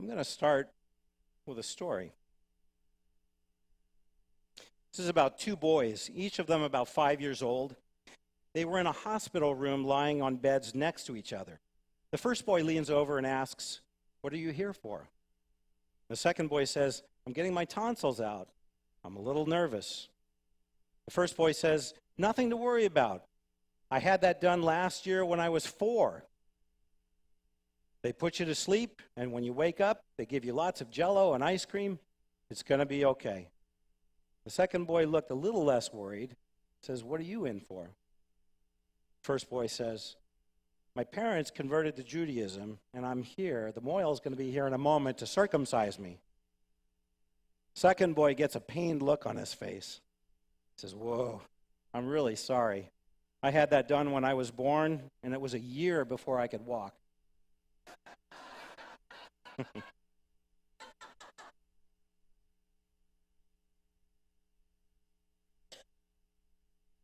I'm going to start with a story. This is about two boys, each of them about 5 years old. They were in a hospital room lying on beds next to each other. The first boy leans over and asks, "What are you here for?" The second boy says, "I'm getting my tonsils out. I'm a little nervous." The first boy says, "Nothing to worry about. I had that done last year when I was 4. They put you to sleep, and when you wake up, they give you lots of Jell-O and ice cream. It's going to be okay." The second boy looked a little less worried, says, "What are you in for?" First boy says, "My parents converted to Judaism, and I'm here. The Moyle is going to be here in a moment to circumcise me." Second boy gets a pained look on his face. He says, "Whoa, I'm really sorry. I had that done when I was born, and it was a year before I could walk."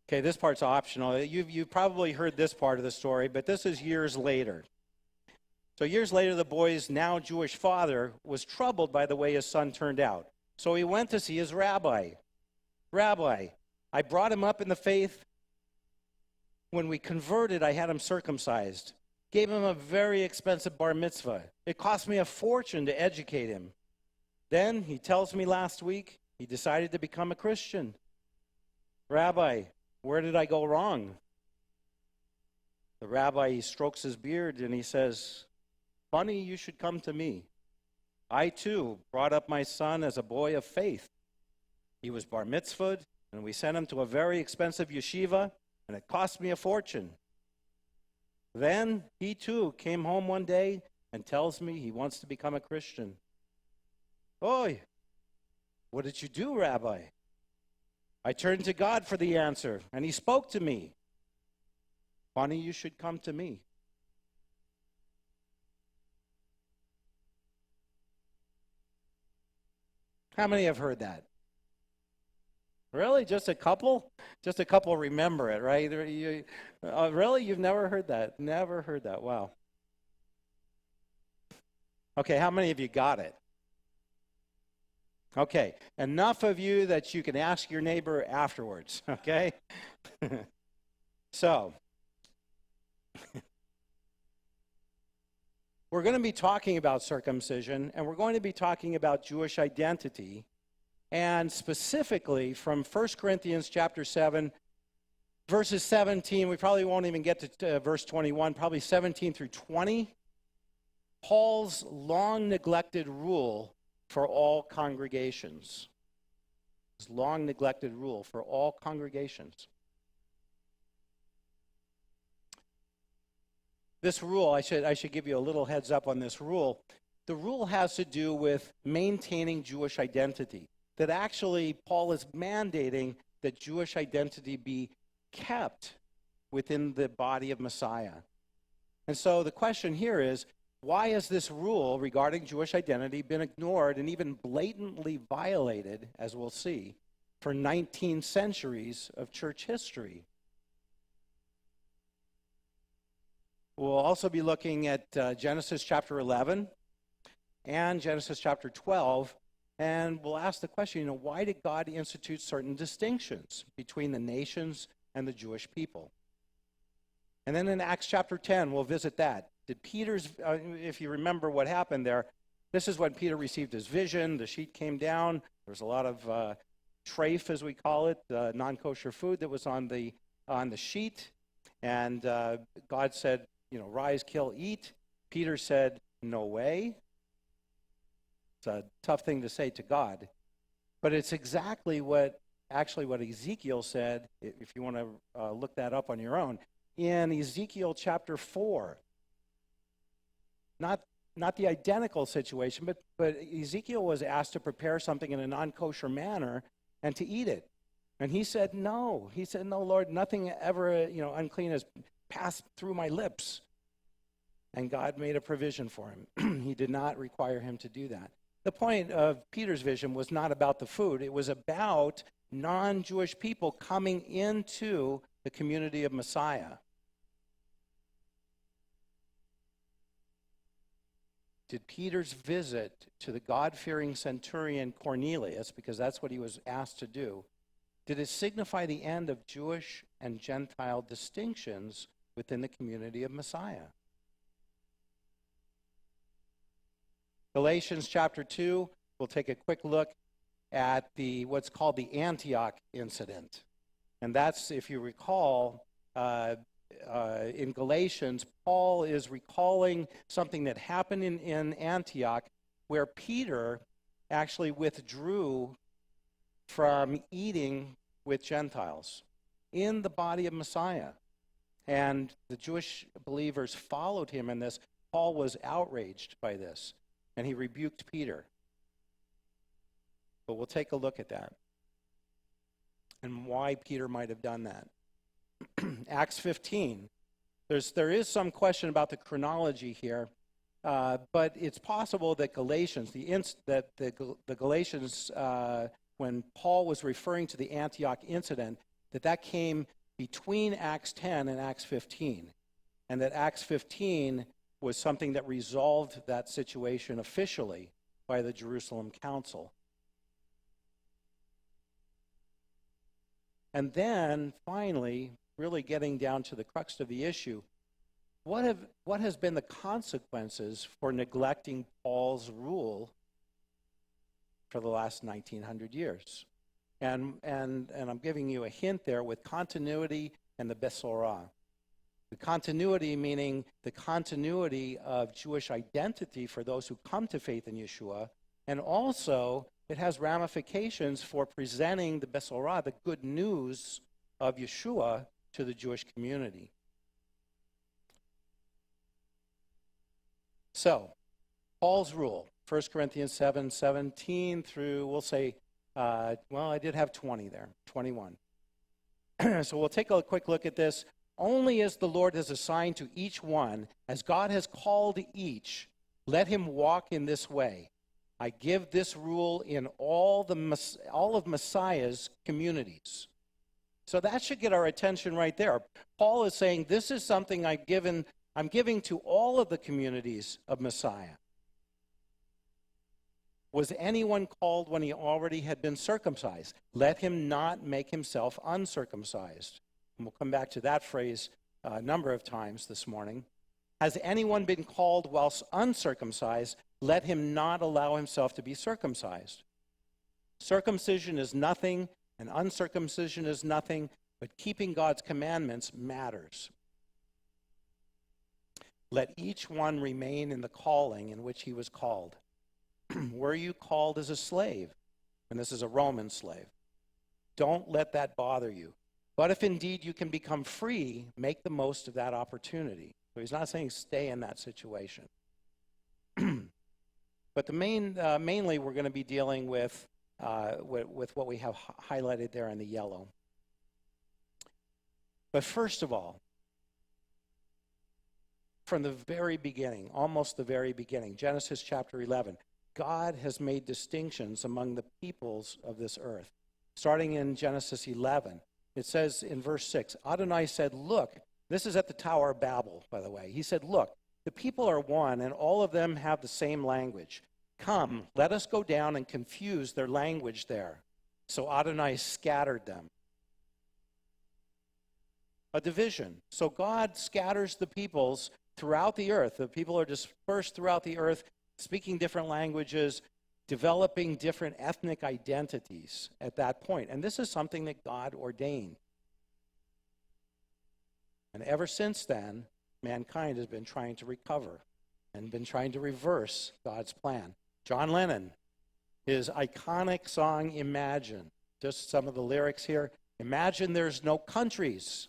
Okay, this part's optional. You've probably heard this part of the story, but this is years later. So years later, the boy's now Jewish father was troubled by the way his son turned out. So he went to see his rabbi. "Rabbi, I brought him up in the faith. When we converted, I had him circumcised. Gave him a very expensive bar mitzvah. It cost me a fortune to educate him. Then, he tells me last week, he decided to become a Christian. Rabbi, where did I go wrong?" The rabbi, he strokes his beard and he says, "Funny you should come to me. I too brought up my son as a boy of faith. He was bar mitzvahed, and we sent him to a very expensive yeshiva, and it cost me a fortune. Then he too came home one day and tells me he wants to become a Christian. Oi, what did you do, Rabbi?" "I turned to God for the answer, and he spoke to me. Funny you should come to me." How many have heard that? Really? Just a couple? Just a couple remember it, right? Really? You've never heard that? Never heard that. Wow. Okay, how many of you got it? Okay, enough of you that you can ask your neighbor afterwards, okay? So, we're going to be talking about circumcision, and we're going to be talking about Jewish identity, and specifically from 1 Corinthians chapter 7, verses 17. We probably won't even get to verse 21, probably 17 through 20. Paul's long-neglected rule for all congregations. His long-neglected rule for all congregations. This rule, I should give you a little heads up on this rule. The rule has to do with maintaining Jewish identity. That actually Paul is mandating that Jewish identity be kept within the body of Messiah. And so the question here is, why has this rule regarding Jewish identity been ignored and even blatantly violated, as we'll see, for 19 centuries of church history? We'll also be looking at Genesis chapter 11 and Genesis chapter 12, and we'll ask the question, why did God institute certain distinctions between the nations and the Jewish people? And then in Acts chapter 10, we'll visit that. Did Peter's, if you remember what happened there, this is when Peter received his vision. The sheet came down. There was a lot of treif, as we call it, non-kosher food that was on the sheet. And God said, rise, kill, eat. Peter said, "No way." It's a tough thing to say to God. But it's exactly what Ezekiel said, if you want to look that up on your own, in Ezekiel chapter 4. Not the identical situation, but Ezekiel was asked to prepare something in a non-kosher manner and to eat it. And he said, no. He said, "No, Lord, nothing ever unclean has passed through my lips." And God made a provision for him. He did not require him to do that. The point of Peter's vision was not about the food. It was about non-Jewish people coming into the community of Messiah. did Peter's visit to the God-fearing centurion Cornelius, because that's what he was asked to do, did it signify the end of Jewish and Gentile distinctions within the community of Messiah? Galatians chapter 2, we'll take a quick look at what's called the Antioch incident. And that's, if you recall, in Galatians, Paul is recalling something that happened in Antioch where Peter actually withdrew from eating with Gentiles in the body of Messiah. And the Jewish believers followed him in this. Paul was outraged by this, and he rebuked Peter. But we'll take a look at that and why Peter might have done that. Acts 15. There is some question about the chronology here, but it's possible that Galatians, the Galatians, when Paul was referring to the Antioch incident, that came between Acts 10 and Acts 15, and that Acts 15 was something that resolved that situation officially by the Jerusalem Council. And then, finally, really getting down to the crux of the issue, what has been the consequences for neglecting Paul's rule for the last 1900 years? And I'm giving you a hint there with continuity and the Besorah. The continuity meaning the continuity of Jewish identity for those who come to faith in Yeshua, and also it has ramifications for presenting the Besorah, the good news of Yeshua, to the Jewish community. So, Paul's rule, 1 Corinthians 7:17 through, we'll say, I did have 20 there, 21. So we'll take a quick look at this. Only as the Lord has assigned to each one, as God has called each, let him walk in this way. I give this rule in all of Messiah's communities. So that should get our attention right there. Paul is saying, this is something I'm giving to all of the communities of Messiah. Was anyone called when he already had been circumcised? Let him not make himself uncircumcised. And we'll come back to that phrase a number of times this morning. Has anyone been called whilst uncircumcised? Let him not allow himself to be circumcised. Circumcision is nothing, and uncircumcision is nothing, but keeping God's commandments matters. Let each one remain in the calling in which he was called. Were you called as a slave? And this is a Roman slave. Don't let that bother you. But if indeed you can become free, make the most of that opportunity. So he's not saying stay in that situation. But mainly we're going to be dealing with what we have highlighted there in the yellow. But first of all, from the very beginning, almost the very beginning, Genesis chapter 11, God has made distinctions among the peoples of this earth. Starting in Genesis 11, it says in verse 6, Adonai said, look, this is at the Tower of Babel, by the way. He said, look, the people are one, and all of them have the same language. Come, let us go down and confuse their language there. So Adonai scattered them. A division. So God scatters the peoples throughout the earth. The people are dispersed throughout the earth, speaking different languages, developing different ethnic identities at that point. And this is something that God ordained. And ever since then, mankind has been trying to recover and been trying to reverse God's plan. John Lennon, his iconic song, Imagine. Just some of the lyrics here. Imagine there's no countries.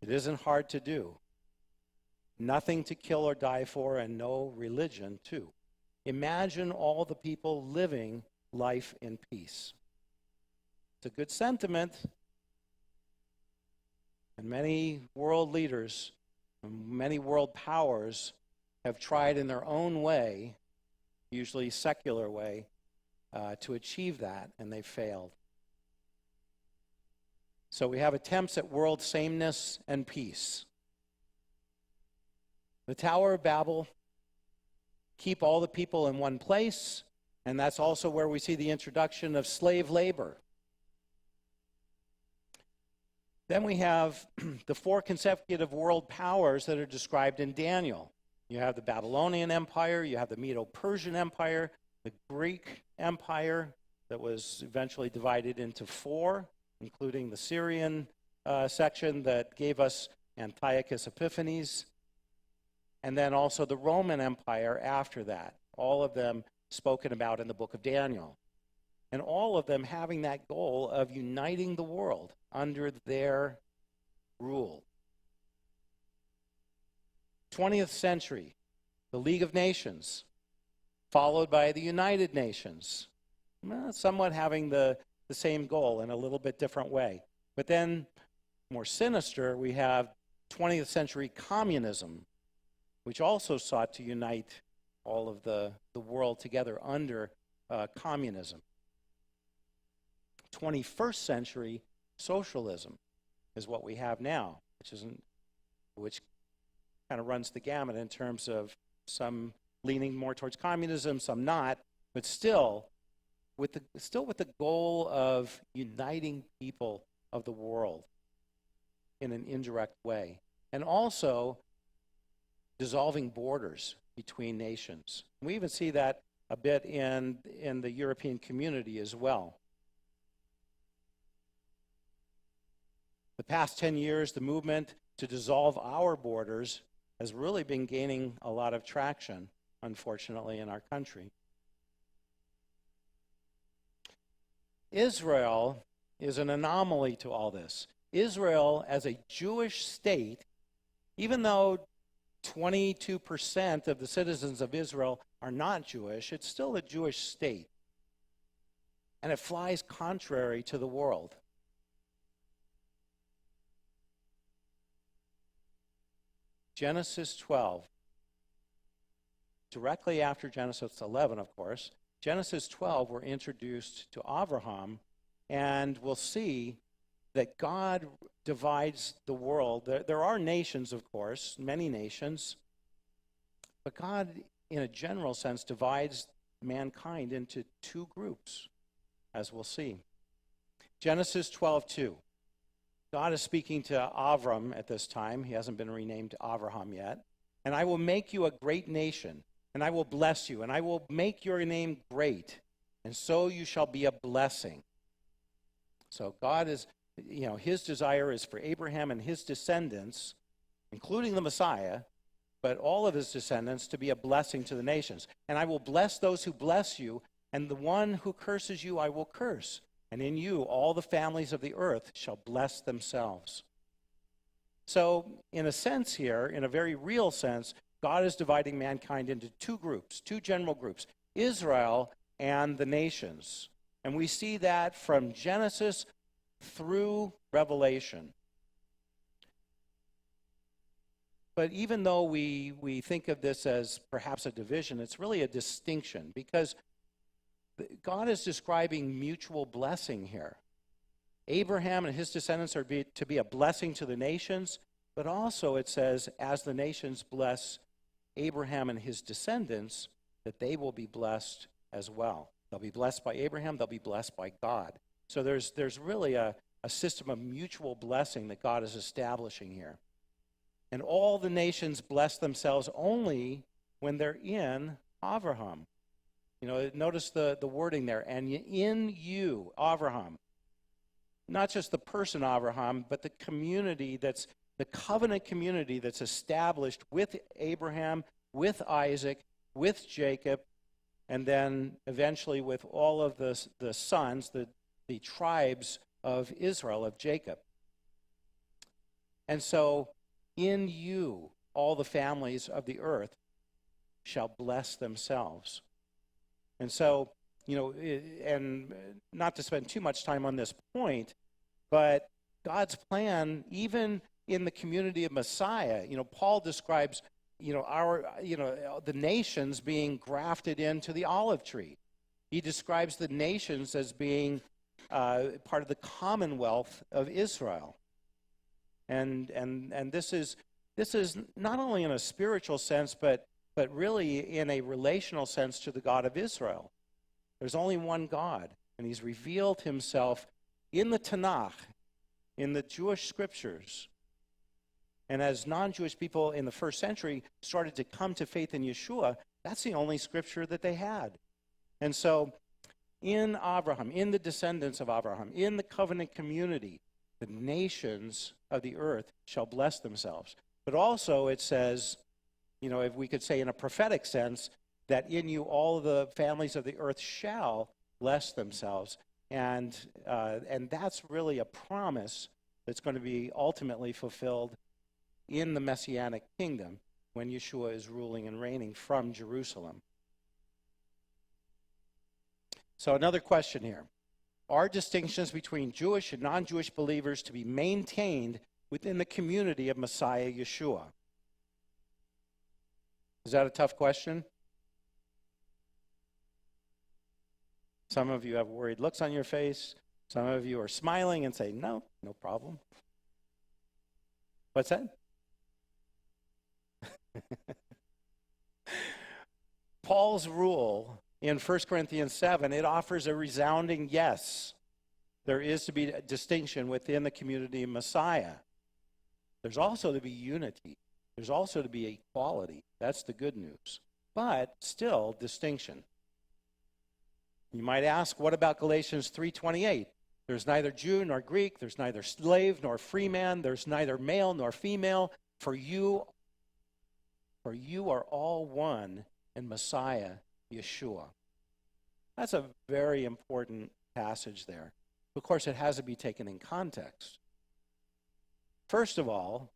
It isn't hard to do. Nothing to kill or die for, and no religion, too. Imagine all the people living life in peace. It's a good sentiment. And many world leaders, many world powers have tried in their own way, usually secular way, to achieve that, and they failed. So we have attempts at world sameness and peace. The Tower of Babel keep all the people in one place, and that's also where we see the introduction of slave labor. Then we have the 4 consecutive world powers that are described in Daniel. You have the Babylonian Empire, you have the Medo-Persian Empire, the Greek Empire that was eventually divided into 4, including the Syrian section that gave us Antiochus Epiphanes, and then also the Roman Empire after that, all of them spoken about in the book of Daniel. And all of them having that goal of uniting the world under their rule. 20th century, the League of Nations, followed by the United Nations, somewhat having the same goal in a little bit different way. But then, more sinister, we have 20th century communism, which also sought to unite all of the world together under communism. 21st century socialism is what we have now, which kind of runs the gamut in terms of some leaning more towards communism, some not, but still with the goal of uniting people of the world in an indirect way, and also dissolving borders between nations. We even see that a bit in the European community as well. The past 10 years, the movement to dissolve our borders has really been gaining a lot of traction, unfortunately, in our country. Israel is an anomaly to all this. Israel, as a Jewish state, even though 22% of the citizens of Israel are not Jewish, it's still a Jewish state. And it flies contrary to the world. Genesis 12, directly after Genesis 11, of course, Genesis 12, we're introduced to Abraham, and we'll see that God divides the world. There are nations, of course, many nations, but God, in a general sense, divides mankind into 2 groups, as we'll see. Genesis 12:2. God is speaking to Avram at this time. He hasn't been renamed to Abraham yet. And I will make you a great nation, and I will bless you, and I will make your name great, and so you shall be a blessing. So God is, his desire is for Abraham and his descendants, including the Messiah, but all of his descendants, to be a blessing to the nations. And I will bless those who bless you, and the one who curses you I will curse. And in you all the families of the earth shall bless themselves. So, in a sense here, in a very real sense, God is dividing mankind into 2 groups, 2 general groups, Israel and the nations. And we see that from Genesis through Revelation. But even though we think of this as perhaps a division, it's really a distinction, because God is describing mutual blessing here. Abraham and his descendants are to be a blessing to the nations, but also it says, as the nations bless Abraham and his descendants, that they will be blessed as well. They'll be blessed by Abraham, they'll be blessed by God. So there's really a system of mutual blessing that God is establishing here. And all the nations bless themselves only when they're in Abraham. Notice the wording there, and in you, Abraham. Not just the person Abraham, but the community that's, the covenant community that's established with Abraham, with Isaac, with Jacob, and then eventually with all of the sons, the tribes of Israel, of Jacob. And so, in you, all the families of the earth shall bless themselves. And so, and not to spend too much time on this point, but God's plan, even in the community of Messiah, Paul describes, the nations being grafted into the olive tree. He describes the nations as being part of the commonwealth of Israel. And this is not only in a spiritual sense, but but really in a relational sense to the God of Israel. There's only one God, and he's revealed himself in the Tanakh, in the Jewish scriptures. And as non-Jewish people in the first century started to come to faith in Yeshua, that's the only scripture that they had. And so in Abraham, in the descendants of Abraham, in the covenant community, the nations of the earth shall bless themselves. But also it says, if we could say in a prophetic sense, that in you all the families of the earth shall bless themselves. And that's really a promise that's going to be ultimately fulfilled in the Messianic kingdom when Yeshua is ruling and reigning from Jerusalem. So another question here. Are distinctions between Jewish and non-Jewish believers to be maintained within the community of Messiah Yeshua? Is that a tough question? Some of you have worried looks on your face. Some of you are smiling and say, no problem. What's that? Paul's rule in 1 Corinthians 7, it offers a resounding yes. There is to be a distinction within the community of Messiah. There's also to be unity. There's also to be equality. That's the good news. But still, distinction. You might ask, what about Galatians 3:28? There's neither Jew nor Greek. There's neither slave nor free man. There's neither male nor female. For you are all one in Messiah Yeshua. That's a very important passage there. Of course, it has to be taken in context. First of all,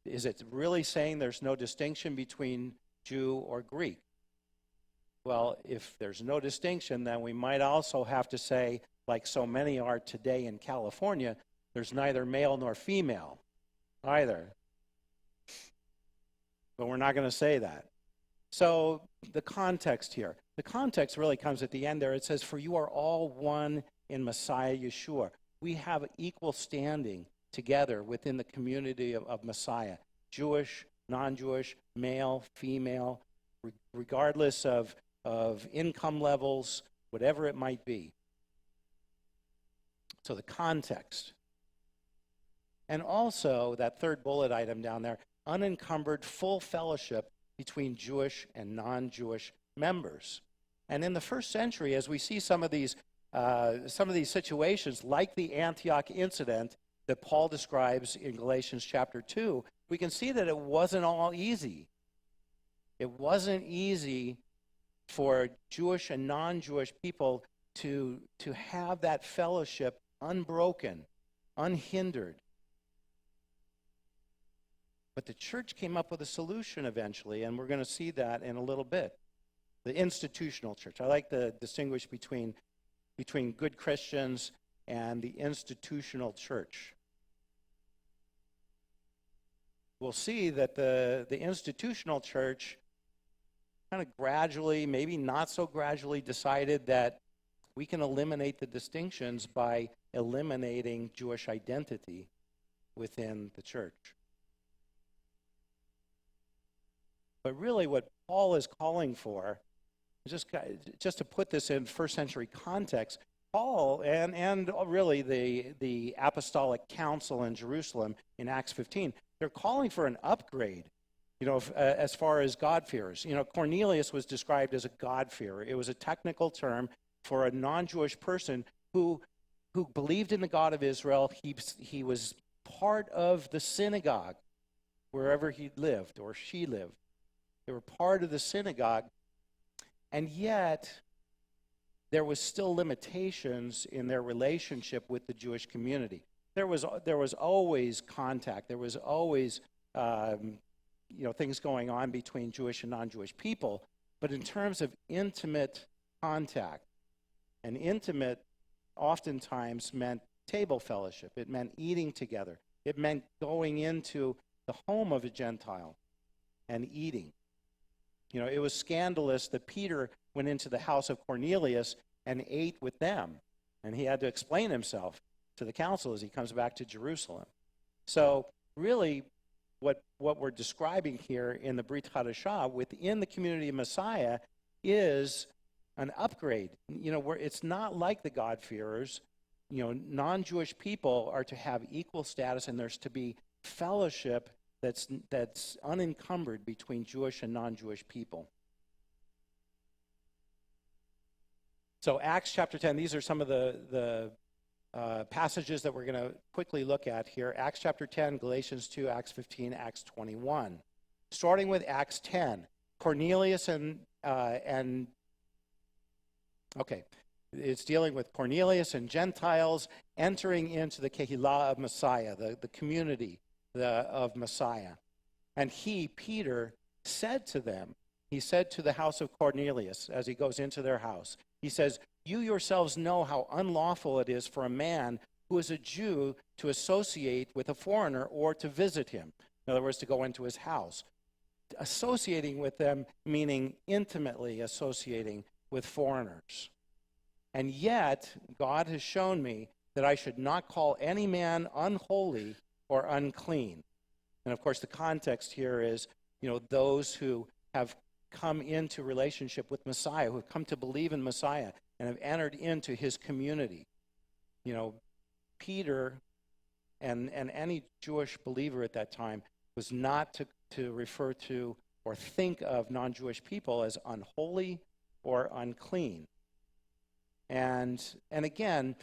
is it really saying there's no distinction between Jew or Greek? Well, if there's no distinction, then we might also have to say, like so many are today in California, there's neither male nor female either. But we're not going to say that. So the context here. The context really comes at the end there. It says, for you are all one in Messiah Yeshua. We have equal standing together within the community of Messiah. Jewish, non-Jewish, male, female, regardless of income levels, whatever it might be. So the context. And also, that third bullet item down there, unencumbered full fellowship between Jewish and non-Jewish members. And in the first century, as we see some of these situations, like the Antioch incident that Paul describes in Galatians chapter 2, we can see that it wasn't all easy. It wasn't easy for Jewish and non-Jewish people to have that fellowship unbroken, unhindered. But the church came up with a solution eventually, and we're going to see that in a little bit. The institutional church. I like to distinguish between good Christians and the institutional church. We'll see that the institutional church kind of gradually, maybe not so gradually, decided that we can eliminate the distinctions by eliminating Jewish identity within the church. But really what Paul is calling for, just to put this in first century context, Paul and really the apostolic council in Jerusalem in Acts 15, they're calling for an upgrade, as far as God-fearers. Cornelius was described as a God-fearer. It was a technical term for a non-Jewish person who believed in the God of Israel. He was part of the synagogue wherever he lived or she lived. They were part of the synagogue, and yet there was still limitations in their relationship with the Jewish community. There was always contact. There was always things going on between Jewish and non-Jewish people, but in terms of intimate contact, and intimate oftentimes meant table fellowship. It meant eating together. It meant going into the home of a Gentile and eating. It was scandalous that Peter went into the house of Cornelius and ate with them. And he had to explain himself to the council as he comes back to Jerusalem. So really, what we're describing here in the Brit Hadashah within the community of Messiah is an upgrade. Where it's not like the God-fearers. Non-Jewish people are to have equal status, and there's to be fellowship that's unencumbered between Jewish and non-Jewish people. So Acts chapter 10, these are some of the passages that we're going to quickly look at here. Acts chapter 10, Galatians 2, Acts 15, Acts 21. Starting with Acts 10, Cornelius it's dealing with Cornelius and Gentiles entering into the Kehillah of Messiah, the community of Messiah. And he, Peter, said to them, he said to the house of Cornelius as he goes into their house, he says, "You yourselves know how unlawful it is for a man who is a Jew to associate with a foreigner or to visit him." In other words, to go into his house. Associating with them meaning intimately associating with foreigners. And yet, God has shown me that I should not call any man unholy or unclean. And of course, the context here is, those who have come into relationship with Messiah, who have come to believe in Messiah and have entered into his community. Peter and any Jewish believer at that time was not to refer to or think of non-Jewish people as unholy or unclean. And again,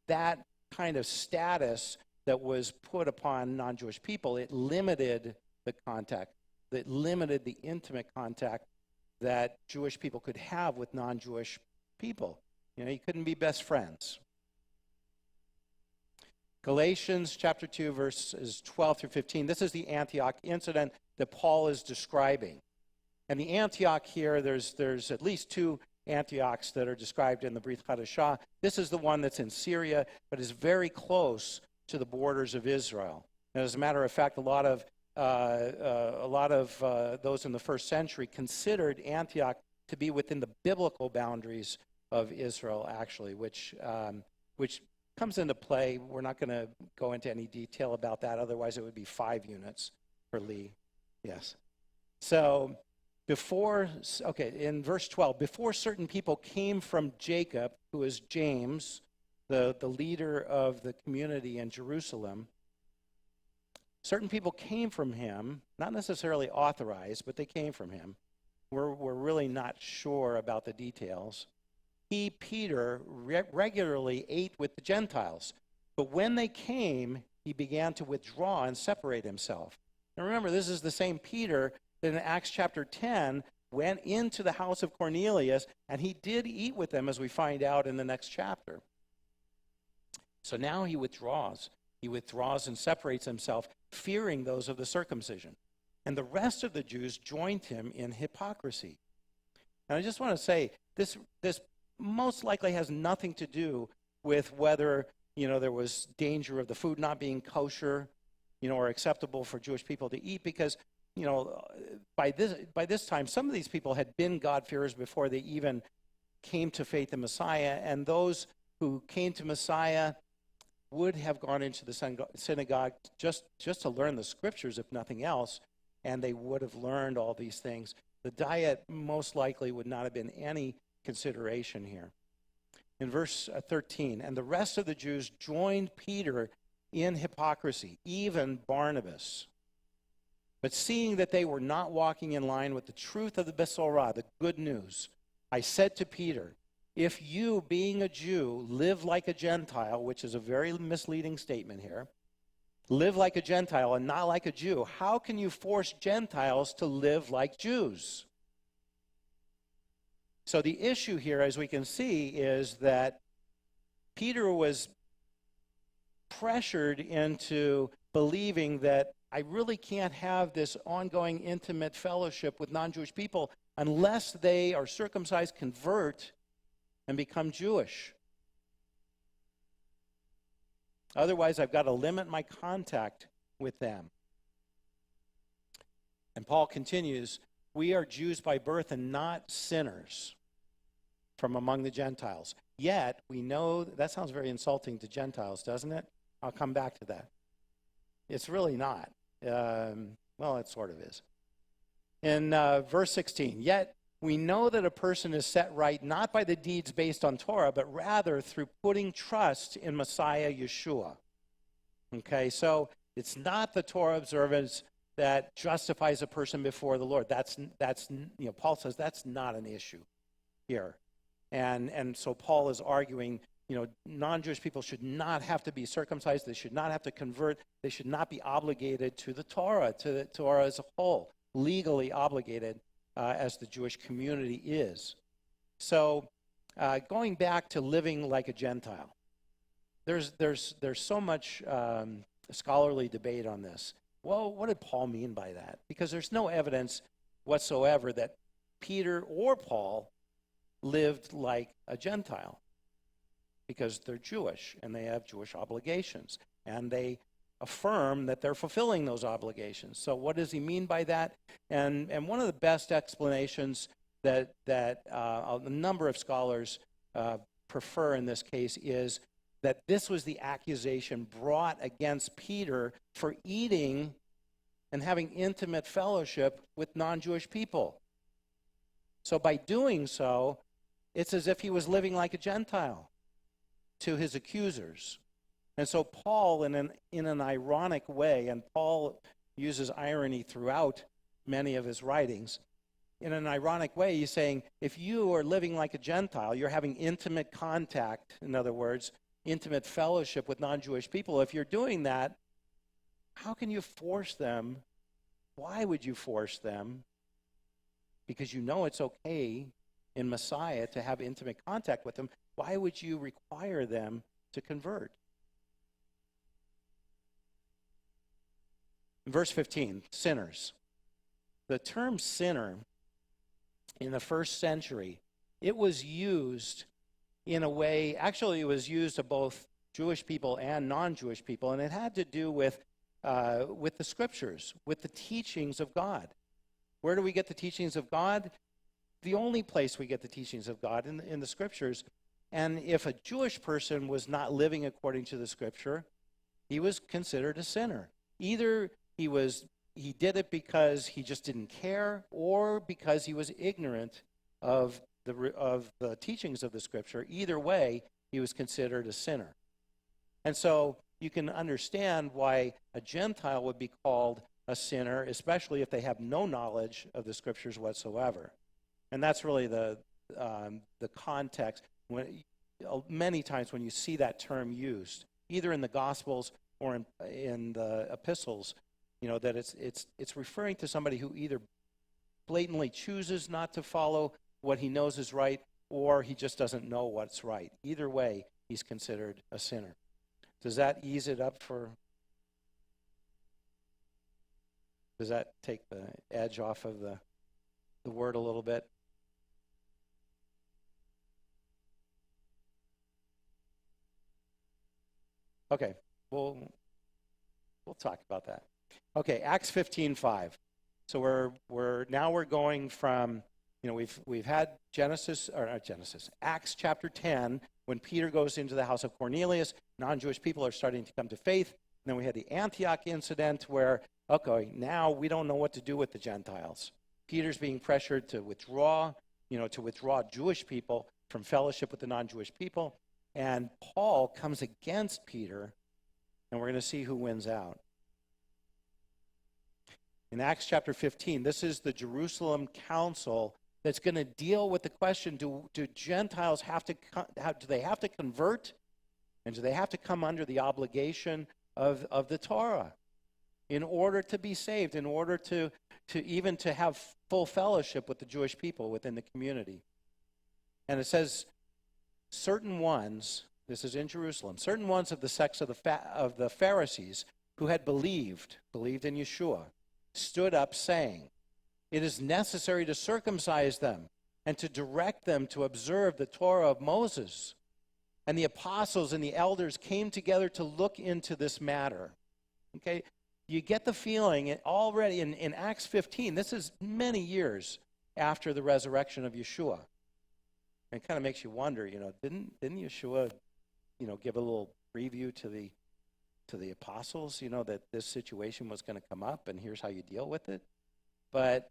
that kind of status that was put upon non-Jewish people, it limited the contact. It limited the intimate contact that Jewish people could have with non-Jewish people. You couldn't be best friends. Galatians chapter 2, verses 12 through 15. This is the Antioch incident that Paul is describing. And the Antioch here, there's at least two Antiochs that are described in the Brit Hadashah. This is the one that's in Syria, but is very close to the borders of Israel. And as a matter of fact, a lot of those in the first century considered Antioch to be within the biblical boundaries of Israel, actually, which comes into play. We're not going to go into any detail about that. Otherwise, it would be 5 units for Lee. Yes. So in verse 12, before certain people came from Jacob, who is James, the leader of the community in Jerusalem, certain people came from him, not necessarily authorized, but they came from him. We're really not sure about the details. He, Peter, regularly ate with the Gentiles, but when they came, he began to withdraw and separate himself. Now remember, this is the same Peter that in Acts chapter 10 went into the house of Cornelius, and he did eat with them, as we find out in the next chapter. So now he withdraws. He withdraws and separates himself, fearing those of the circumcision. And the rest of the Jews joined him in hypocrisy. And I just want to say, this most likely has nothing to do with whether, there was danger of the food not being kosher, or acceptable for Jewish people to eat, because, by this time, some of these people had been God-fearers before they even came to faith in Messiah, and those who came to Messiah would have gone into the synagogue just to learn the scriptures, if nothing else, and they would have learned all these things. The diet most likely would not have been any consideration here. In verse 13, and the rest of the Jews joined Peter in hypocrisy, even Barnabas. But seeing that they were not walking in line with the truth of the Besorah, the good news, I said to Peter, if you, being a Jew, live like a Gentile, which is a very misleading statement here, live like a Gentile and not like a Jew, how can you force Gentiles to live like Jews? So the issue here, as we can see, is that Peter was pressured into believing that I really can't have this ongoing intimate fellowship with non-Jewish people unless they are circumcised, convert, and become Jewish. Otherwise, I've got to limit my contact with them. And Paul continues, we are Jews by birth and not sinners from among the Gentiles. Yet, we know, that sounds very insulting to Gentiles, doesn't it? I'll come back to that. It's really not. Well, it sort of is. In verse 16, yet we know that a person is set right not by the deeds based on Torah, but rather through putting trust in Messiah Yeshua. Okay, so it's not the Torah observance that justifies a person before the Lord. That's Paul says that's not an issue here. And so Paul is arguing, non-Jewish people should not have to be circumcised. They should not have to convert. They should not be obligated to the Torah as a whole, legally obligated as the Jewish community is. So going back to living like a Gentile, there's so much scholarly debate on this. Well, what did Paul mean by that? Because there's no evidence whatsoever that Peter or Paul lived like a Gentile, because they're Jewish and they have Jewish obligations, and they affirm that they're fulfilling those obligations. So what does he mean by that? And one of the best explanations that a number of scholars prefer in this case is that this was the accusation brought against Peter for eating and having intimate fellowship with non-Jewish people. So by doing so, it's as if he was living like a Gentile to his accusers. And so Paul, in an ironic way, and Paul uses irony throughout many of his writings, in an ironic way, he's saying, if you are living like a Gentile, you're having intimate contact, in other words, intimate fellowship with non-Jewish people. If you're doing that, how can you force them? Why would you force them? Because you know it's okay in Messiah to have intimate contact with them. Why would you require them to convert? In verse 15, sinners. The term sinner in the first century, it was used in a way, actually it was used of both Jewish people and non-Jewish people, and it had to do with the scriptures, with the teachings of God. Where do we get the teachings of God? The only place we get the teachings of God in the scriptures. And if a Jewish person was not living according to the scripture, he was considered a sinner. Either he did it because he just didn't care, or because he was ignorant of the teachings of the scripture. Either way, he was considered a sinner. And so you can understand why a Gentile would be called a sinner, especially if they have no knowledge of the scriptures whatsoever. And that's really the context. Many times when you see that term used, either in the Gospels or in the epistles, that it's referring to somebody who either blatantly chooses not to follow what he knows is right, or he just doesn't know what's right. Either way, he's considered a sinner. Does that ease it up does that take the edge off of the word a little bit? Okay, we'll talk about that. Okay, Acts 15:5. So we're going from, we've had Acts chapter 10, when Peter goes into the house of Cornelius, non-Jewish people are starting to come to faith. And then we had the Antioch incident where, okay, now we don't know what to do with the Gentiles. Peter's being pressured to withdraw Jewish people from fellowship with the non-Jewish people. And Paul comes against Peter, and we're going to see who wins out. In Acts chapter 15, this is the Jerusalem council that's going to deal with the question, do Gentiles do they have to convert, and do they have to come under the obligation of the Torah in order to be saved, in order to even to have full fellowship with the Jewish people within the community? And it says, certain ones, this is in Jerusalem, certain ones of the sects of the Pharisees who had believed in Yeshua, stood up saying, it is necessary to circumcise them and to direct them to observe the Torah of Moses. And the apostles and the elders came together to look into this matter. Okay, you get the feeling already in Acts 15, this is many years after the resurrection of Yeshua. And it kind of makes you wonder, didn't Yeshua, give a little preview to the to the apostles, that this situation was going to come up and here's how you deal with it. But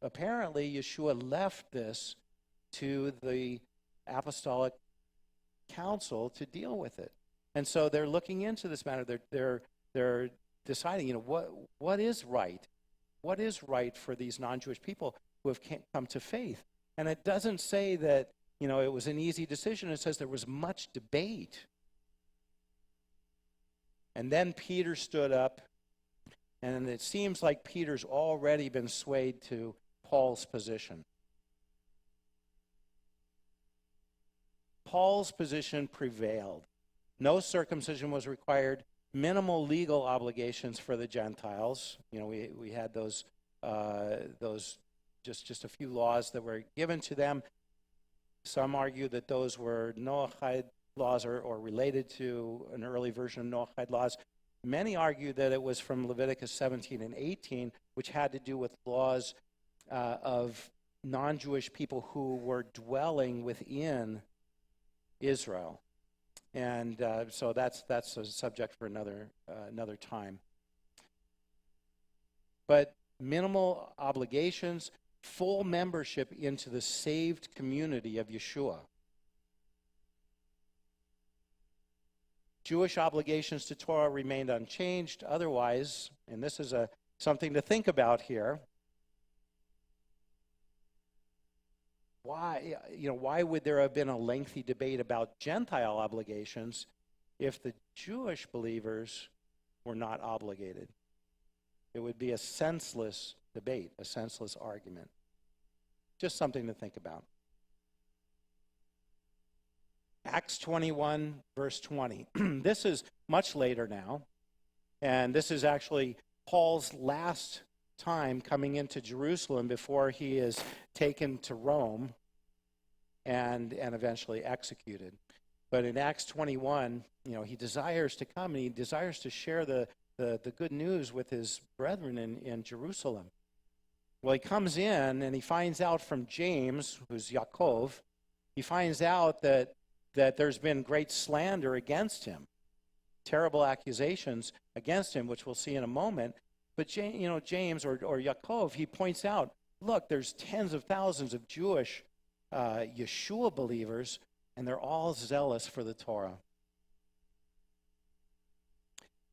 apparently Yeshua left this to the apostolic council to deal with it. And so they're looking into this matter. They're deciding, what is right? What is right for these non-Jewish people who have come to faith? And it doesn't say that, it was an easy decision. It says there was much debate. And then Peter stood up, and it seems like Peter's already been swayed to Paul's position. Paul's position prevailed. No circumcision was required. Minimal legal obligations for the Gentiles. We had those just a few laws that were given to them. Some argue that those were Noahide laws or related to an early version of Noahide laws. Many argue that it was from Leviticus 17 and 18, which had to do with laws of non-Jewish people who were dwelling within Israel. And so that's a subject for another time. But minimal obligations, full membership into the saved community of Yeshua. Jewish obligations to Torah remained unchanged. Otherwise, and this is something to think about here, why would there have been a lengthy debate about Gentile obligations if the Jewish believers were not obligated? It would be a senseless debate, a senseless argument. Just something to think about. Acts 21, verse 20. This is much later now, and this is actually Paul's last time coming into Jerusalem before he is taken to Rome and eventually executed. But in Acts 21, he desires to come and he desires to share the good news with his brethren in Jerusalem. Well, he comes in and he finds out from James, who's Yaakov, he finds out that there's been great slander against him, terrible accusations against him, which we'll see in a moment. But James or Yaakov, he points out, look, there's tens of thousands of Jewish Yeshua believers, and they're all zealous for the Torah.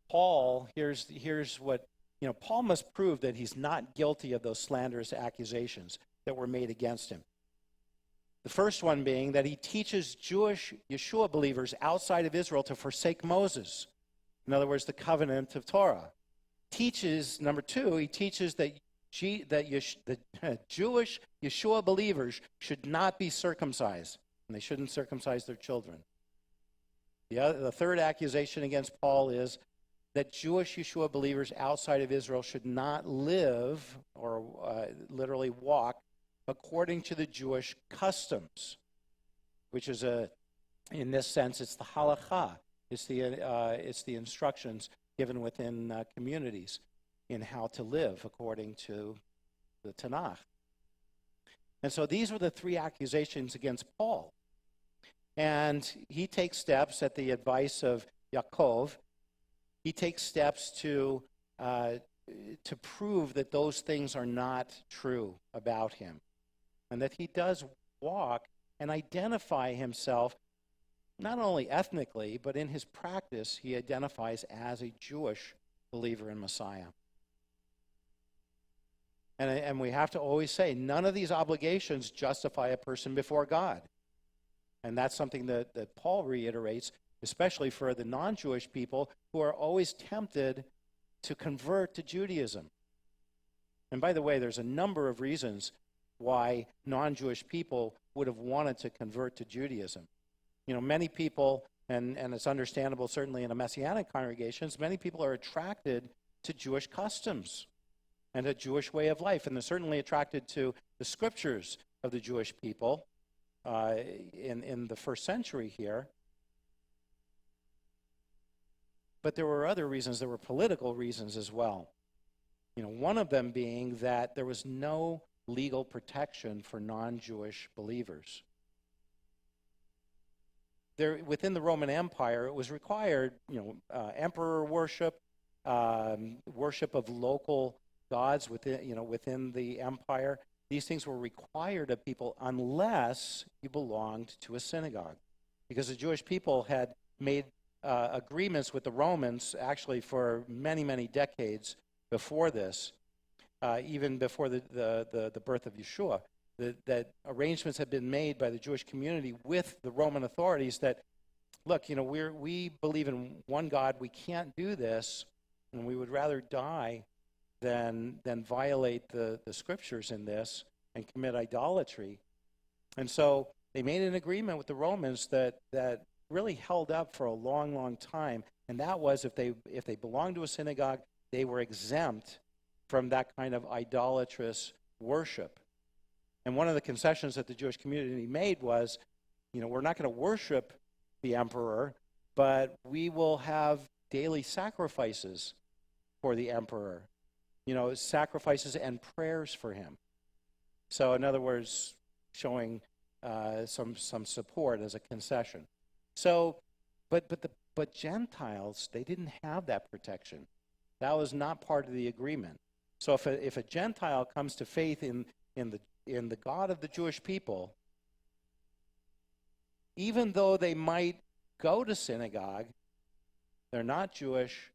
Paul, here's what, Paul must prove that he's not guilty of those slanderous accusations that were made against him. The first one being that he teaches Jewish Yeshua believers outside of Israel to forsake Moses. In other words, the covenant of Torah. Number two, he teaches that the Jewish Yeshua believers should not be circumcised, and they shouldn't circumcise their children. The third accusation against Paul is that Jewish Yeshua believers outside of Israel should not live or literally walk according to the Jewish customs, which is in this sense, it's the halakha. It's the instructions given within communities in how to live according to the Tanakh. And so these were the three accusations against Paul. And he takes steps at the advice of Yaakov. He takes steps to prove that those things are not true about him, and that he does walk and identify himself not only ethnically, but in his practice, he identifies as a Jewish believer in Messiah. And we have to always say, none of these obligations justify a person before God. And that's something that Paul reiterates, especially for the non-Jewish people who are always tempted to convert to Judaism. And by the way, there's a number of reasons why non-Jewish people would have wanted to convert to Judaism. Many people, and it's understandable certainly in the Messianic congregations, many people are attracted to Jewish customs and a Jewish way of life, and they're certainly attracted to the scriptures of the Jewish people in the first century here. But there were other reasons. There were political reasons as well. One of them being that there was no legal protection for non-Jewish believers. there within the Roman Empire, it was required, emperor worship, worship of local gods within the empire. These things were required of people unless you belonged to a synagogue, because the Jewish people had made agreements with the Romans actually for many, many decades before this, even before the birth of Yeshua. That arrangements had been made by the Jewish community with the Roman authorities that, look, we believe in one God. We can't do this, and we would rather die than violate the scriptures in this and commit idolatry. And so they made an agreement with the Romans that really held up for a long, long time, and that was if they belonged to a synagogue, they were exempt from that kind of idolatrous worship. And one of the concessions that the Jewish community made was, we're not going to worship the emperor, but we will have daily sacrifices for the emperor, sacrifices and prayers for him. So in other words, showing some support as a concession. So, but Gentiles, they didn't have that protection. That was not part of the agreement. So if a Gentile comes to faith in the God of the Jewish people, even though they might go to synagogue, they're not Jewish,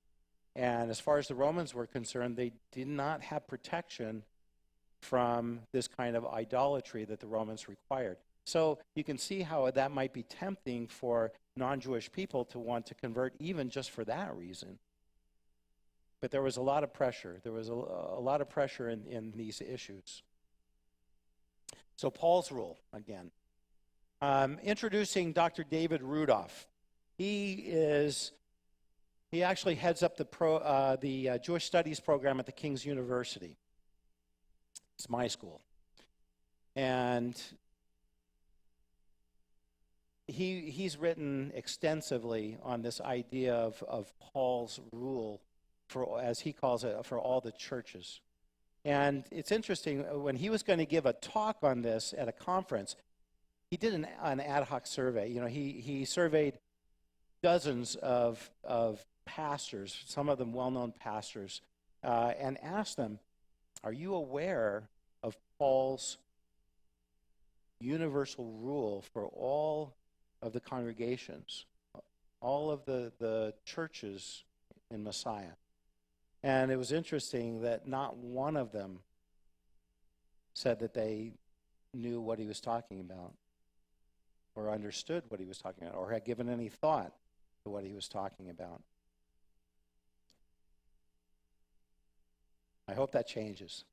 and as far as the Romans were concerned, they did not have protection from this kind of idolatry that the Romans required. So you can see how that might be tempting for non-Jewish people to want to convert even just for that reason. But there was a lot of pressure. There was a lot of pressure in these issues. So Paul's rule, again. Introducing Dr. David Rudolph. He actually heads up the Jewish Studies program at the King's University. It's my school. And he's written extensively on this idea of Paul's rule, for, as he calls it, for all the churches. And it's interesting, when he was going to give a talk on this at a conference, he did an ad hoc survey. He surveyed dozens of pastors, some of them well-known pastors, and asked them, are you aware of Paul's universal rule for all of the congregations, all of the churches in Messiah? And it was interesting that not one of them said that they knew what he was talking about or understood what he was talking about or had given any thought to what he was talking about. I hope that changes.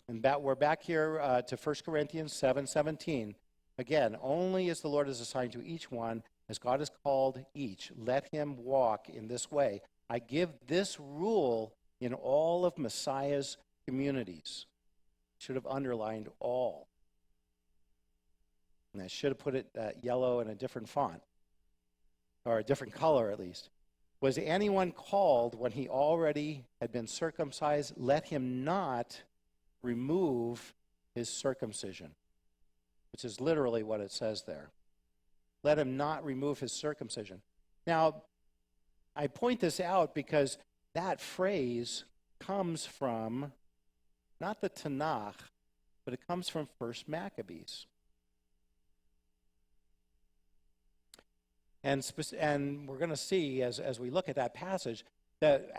And we're back here to 1 Corinthians 7:17. Again, only as the Lord has assigned to each one, as God has called each, let him walk in this way. I give this rule in all of Messiah's communities. Should have underlined all. And I should have put it yellow in a different font, or a different color at least. Was anyone called when he already had been circumcised? Let him not remove his circumcision, which is literally what it says there. Let him not remove his circumcision. Now, I point this out because that phrase comes from not the Tanakh, but it comes from 1 Maccabees. And we're going to see as we look at that passage that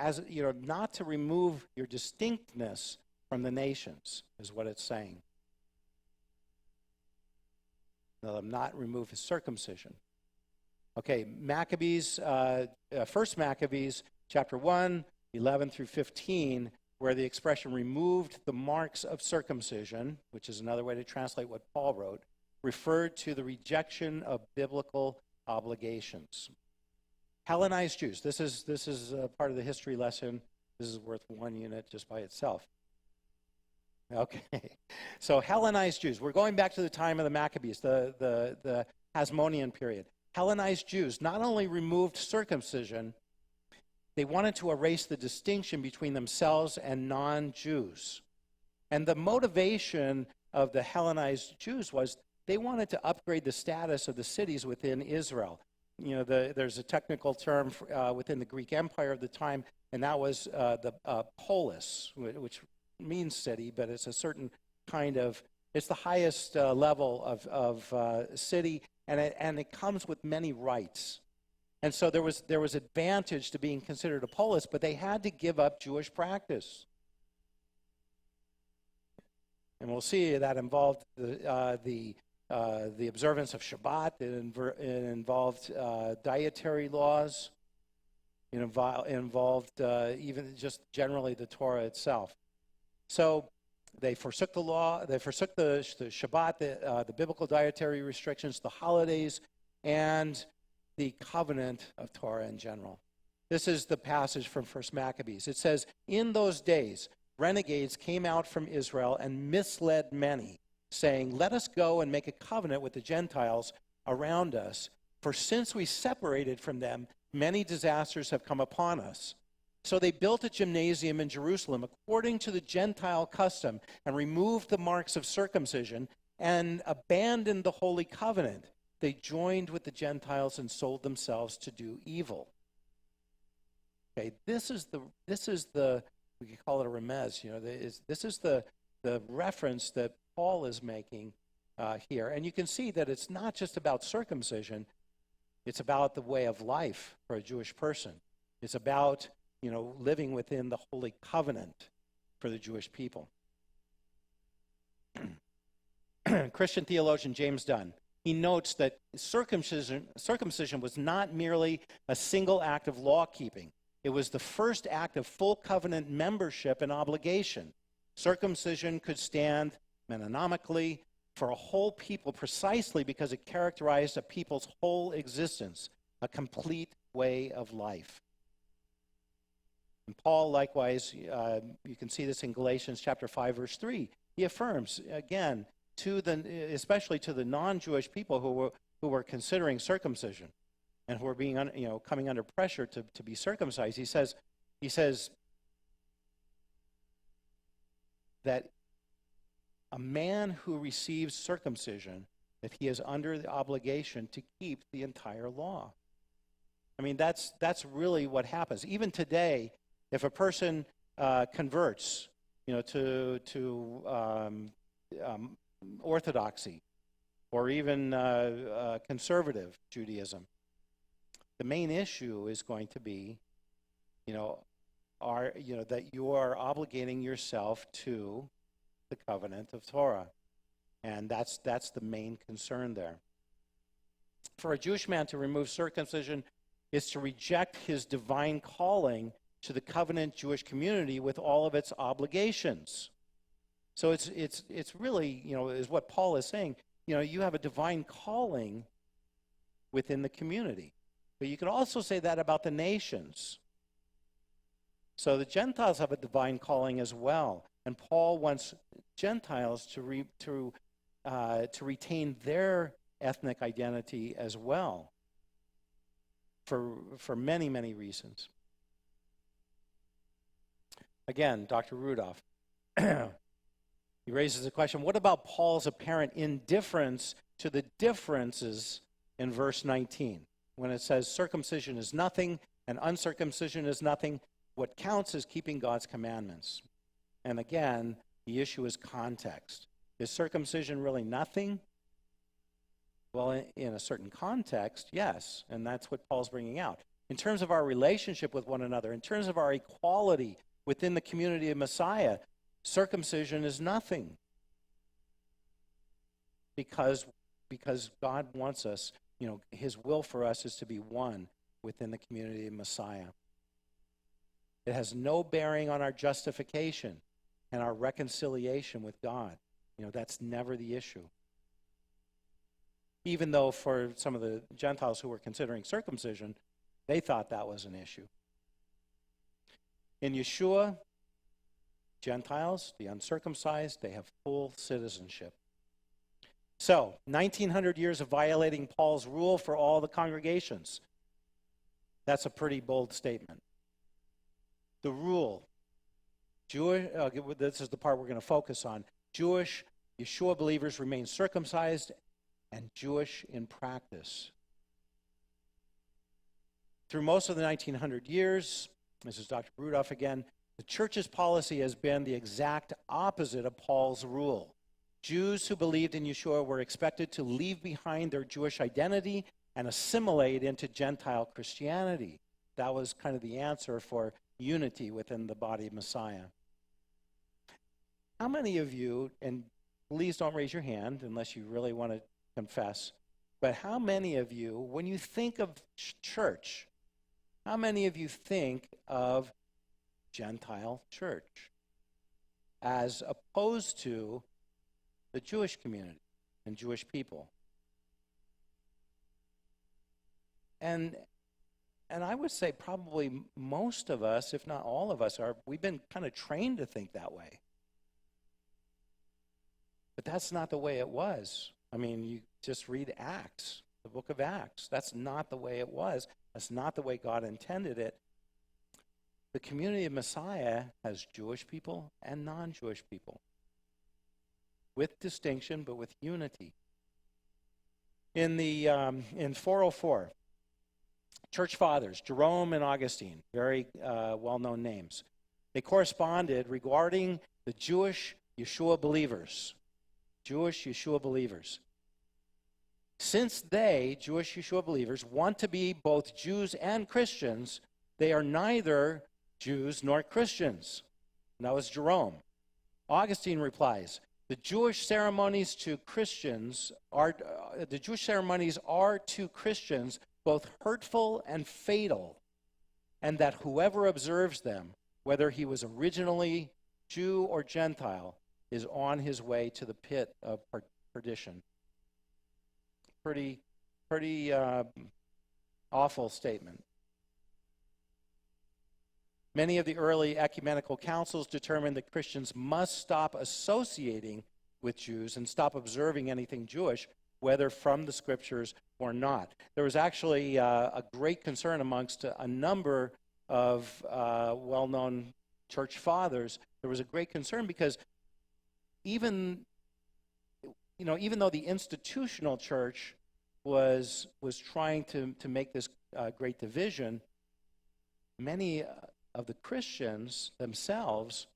not to remove your distinctness from the nations is what it's saying. Let him not remove his circumcision. Okay, Maccabees, 1 Maccabees, chapter 1, 11 through 15, where the expression removed the marks of circumcision, which is another way to translate what Paul wrote, referred to the rejection of biblical obligations. Hellenized Jews. This is part of the history lesson. This is worth 1 unit just by itself. Okay, so Hellenized Jews. We're going back to the time of the Maccabees, the Hasmonean period. Hellenized Jews not only removed circumcision, they wanted to erase the distinction between themselves and non-Jews. And the motivation of the Hellenized Jews was they wanted to upgrade the status of the cities within Israel. There's a technical term within the Greek Empire of the time, and that was the polis, which means city, but it's a certain kind of, it's the highest level of city, and it comes with many rights. And so there was advantage to being considered a polis, but they had to give up Jewish practice. And we'll see that involved the observance of Shabbat. It involved dietary laws. It involved even just generally the Torah itself. So they forsook the law. They forsook the Shabbat, the biblical dietary restrictions, the holidays, and the covenant of Torah in general. This is the passage from 1 Maccabees. It says, "In those days, renegades came out from Israel and misled many, saying, 'Let us go and make a covenant with the Gentiles around us. For since we separated from them, many disasters have come upon us.' So they built a gymnasium in Jerusalem according to the Gentile custom and removed the marks of circumcision and abandoned the holy covenant. They joined with the Gentiles and sold themselves to do evil." Okay, this is the we could call it a remez. This is the reference that Paul is making here, and you can see that it's not just about circumcision; it's about the way of life for a Jewish person. It's about living within the holy covenant for the Jewish people. Christian theologian James Dunn, he notes that circumcision was not merely a single act of law-keeping. It was the first act of full covenant membership and obligation. Circumcision could stand menonomically for a whole people precisely because it characterized a people's whole existence, a complete way of life. And Paul, likewise, you can see this in Galatians chapter 5, verse 3. He affirms, again, especially to the non-Jewish people who were considering circumcision and who were being, coming under pressure to be circumcised. He says that a man who receives circumcision, that he is under the obligation to keep the entire law. I mean, that's really what happens. Even today, if a person converts, to Orthodoxy or even conservative Judaism, the main issue is going to be, that you are obligating yourself to the covenant of Torah, and that's the main concern there. For a Jewish man to remove circumcision is to reject his divine calling to the covenant Jewish community with all of its obligations. So it's really, is what Paul is saying. You have a divine calling within the community. But you could also say that about the nations. So the Gentiles have a divine calling as well. And Paul wants Gentiles to retain their ethnic identity as well for many, many reasons. Again, Dr. Rudolph, he raises the question, what about Paul's apparent indifference to the differences in verse 19? When it says circumcision is nothing and uncircumcision is nothing, what counts is keeping God's commandments. And again, the issue is context. Is circumcision really nothing? Well, in a certain context, yes, and that's what Paul's bringing out. In terms of our relationship with one another, in terms of our equality within the community of Messiah, circumcision is nothing. Because God wants us, his will for us is to be one within the community of Messiah. It has no bearing on our justification and our reconciliation with God. That's never the issue. Even though for some of the Gentiles who were considering circumcision, they thought that was an issue. In Yeshua, Gentiles, the uncircumcised, they have full citizenship. So, 1,900 years of violating Paul's rule for all the congregations. That's a pretty bold statement. The rule, this is the part we're going to focus on. Jewish, Yeshua believers remain circumcised and Jewish in practice. Through most of the 1900 years, this is Dr. Rudolph again, the church's policy has been the exact opposite of Paul's rule. Jews who believed in Yeshua were expected to leave behind their Jewish identity and assimilate into Gentile Christianity. That was kind of the answer for unity within the body of Messiah. How many of you, and please don't raise your hand unless you really want to confess, but how many of you, when you think of church, how many of you think of Gentile church as opposed to the Jewish community and Jewish people? And I would say probably most of us, if not all of us, we've been kind of trained to think that way. But that's not the way it was. I mean, you just read Acts, the book of Acts. That's not the way it was. That's not the way God intended it. The community of Messiah has Jewish people and non-Jewish people, with distinction but with unity. In 404, church fathers, Jerome and Augustine, very well-known names, they corresponded regarding the Jewish Yeshua believers. Jewish Yeshua believers. Since they, Jewish Yeshua believers, want to be both Jews and Christians, they are neither Jews nor Christians. And that was Jerome. Augustine replies, the Jewish ceremonies are to Christians both hurtful and fatal, and that whoever observes them, whether he was originally Jew or Gentile, is on his way to the pit of perdition. Pretty awful statement. Many of the early ecumenical councils determined that Christians must stop associating with Jews and stop observing anything Jewish, whether from the scriptures or not. There was actually a great concern amongst a number of well-known church fathers. There was a great concern because even though the institutional church was trying to make this great division, many of the Christians themselves